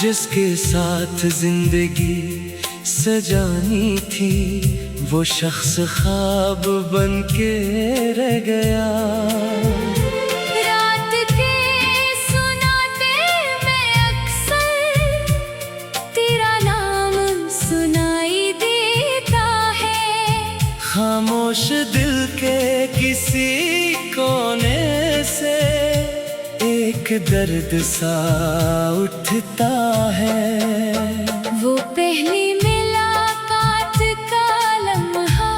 जिसके साथ जिंदगी सजानी थी, वो शख्स ख्वाब बन के रह गया। रात के सुनाते में अक्सर तेरा नाम सुनाई देता है। खामोश दिल के किसी कोने से एक दर्द सा उठता है। वो पहली मुलाकात का लम्हा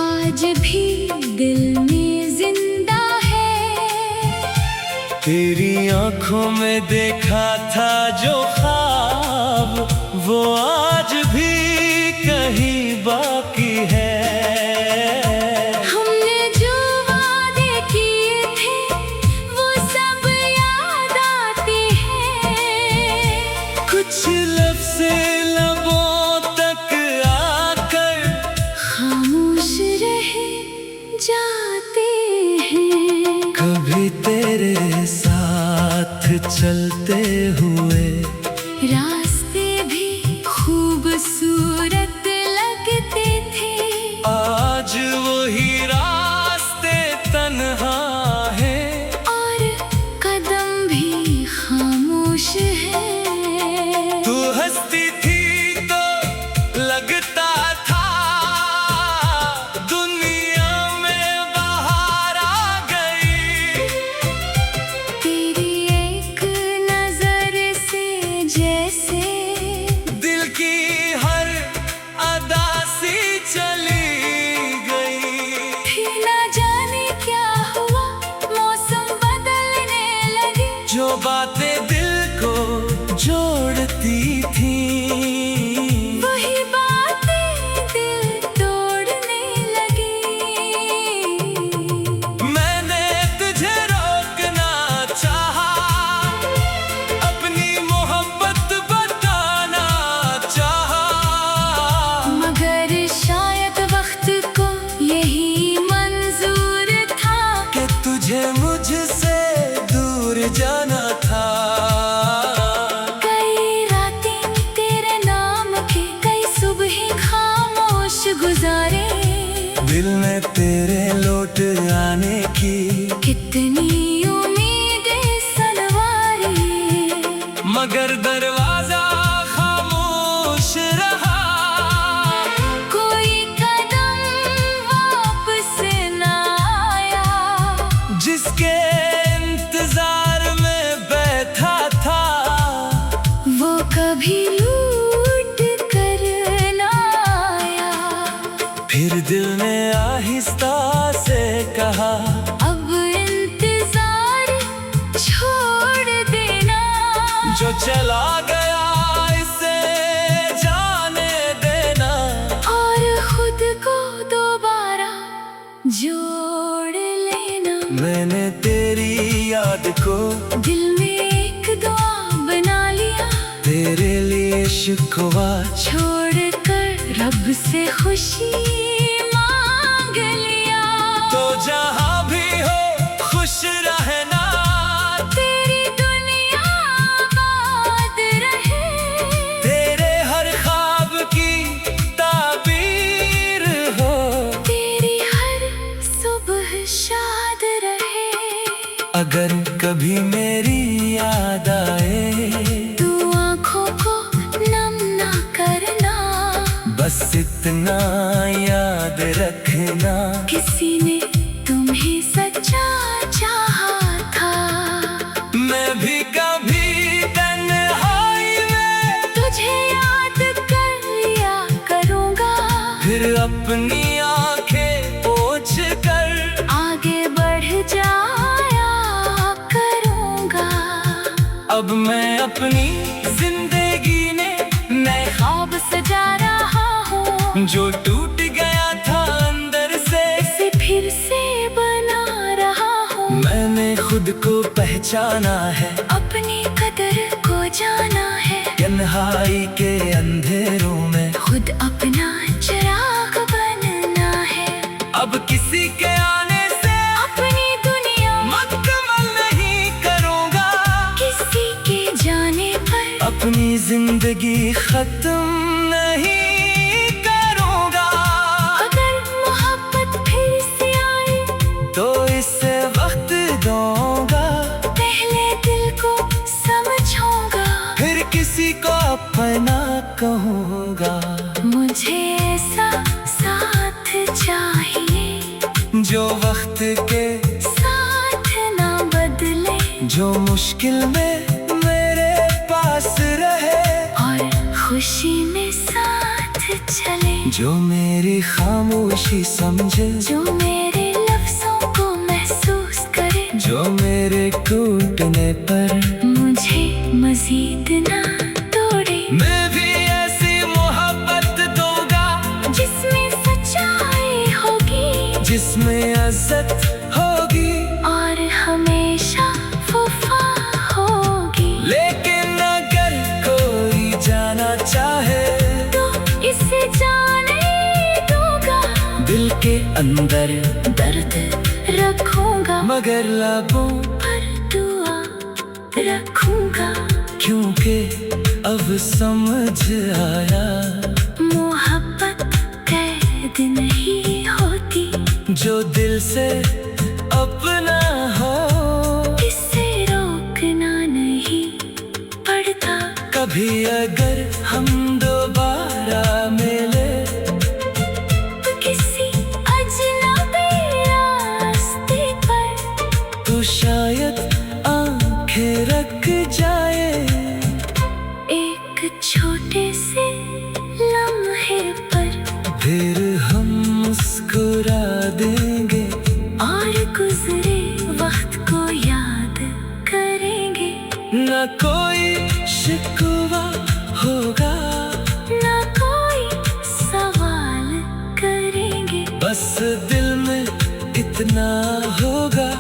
आज भी दिल में जिंदा है। तेरी आंखों में देखा था जो ख्वाब, वो आज भी कहीं बाकी है। कुछ लफ्ज़ लबों तक आकर खामोश रह जाते हैं। कभी तेरे साथ चलते हुए रास्ते भी खूबसूरत लगते थे। आज वही रास्ते तन्हा है और कदम भी खामोश है। तू हंसती थी तो लगता था दुनिया में बाहर आ गई। तेरी एक नजर से जैसे दिल की हर अदा सी चली गई। फिर ना जाने क्या हुआ, मौसम बदलने लगे। जो बातें दिल को जोड़ती थी, वही बातें दिल तोड़ने लगी। मैंने तुझे रोकना चाहा, अपनी मोहब्बत बताना चाहा, मगर शायद वक्त को यही मंजूर था कि तुझे मुझसे दूर जाना था। गुजारे दिल में तेरे लौट आने की कितनी उम्मीदें सनवारी, मगर दरवाजा खामोश रहा। कोई कदम वापस न आया। जिसके इंतजार में बैठा था, वो कभी फिर दिल ने आहिस्ता से कहा, अब इंतजार छोड़ देना। जो चला गया इसे जाने देना, और खुद को दोबारा जोड़ लेना। मैंने तेरी याद को दिल में एक दुआ बना लिया। तेरे लिए शिकवा छोड़कर रब से खुशी मांग लिया। तो जहाँ भी हो खुश रहना, तेरी दुनिया आबाद रहे। तेरे हर ख्वाब की ताबीर हो, तेरी हर सुबह शाद रहे। अगर कभी मेरी याद आए, तू आँखों को नम ना करना। बस इतना याद रखना, किसी ने तुम्हें सच्चा चाहा था। मैं भी कभी तन्हाई में तुझे याद कर लिया करूँगा। फिर अपनी आंखें पोंछ कर आगे बढ़ जाया करूँगा। अब मैं अपनी जिंदगी ने नए ख्वाब सजा रहा हूँ, जो टूट गया था अंदर से, इसे फिर से बना रहा हूँ। मैंने खुद को पहचाना है, अपनी कदर को जाना है। तन्हाई के अंधेरों में खुद अपना चिराग बनना है। अब किसी के आने से अपनी दुनिया मुकम्मल नहीं करूँगा। किसी के जाने जिंदगी खत्म नहीं करूँगा। अगर मोहब्बत फिर से आए तो इसे वक्त दूंगा। पहले दिल को समझूंगा, फिर किसी को अपना कहूँगा। मुझे ऐसा साथ चाहिए जो वक्त के साथ ना बदले, जो मुश्किल में मेरे पास रहे, और खुशी में साथ चले, जो मेरी खामोशी समझे, जो मेरे लफ्जों को महसूस करे, जो मेरे टूटने पर मुझे मजीद ना तोड़े। मैं भी ऐसी मोहब्बत दूंगा जिसमें सच्चाई होगी, जिसमें इज्जत होगी, और हमेशा वफा होगी। लेकिन अगर कोई जाना चाहे तो इसे जाने दूंगा, दिल के अंदर दर्द रखूंगा, मगर लबों पर दुआ रखूंगा। क्योंकि अब समझ आया मोहब्बत कैद नहीं होती, जो दिल से अपना हो इसे रोकना नहीं पड़ता। कभी अगर हम दोबारा मिले किसी अजनबी रास्ते पर, तो शायद आंखें रख जाए, एक छोटे से लम्हे पर, फिर हम मुस्कुरा देंगे, और गुजरे वक्त को याद करेंगे। न कोई शिकवा होगा, ना कोई सवाल करेंगे, बस दिल में इतना होगा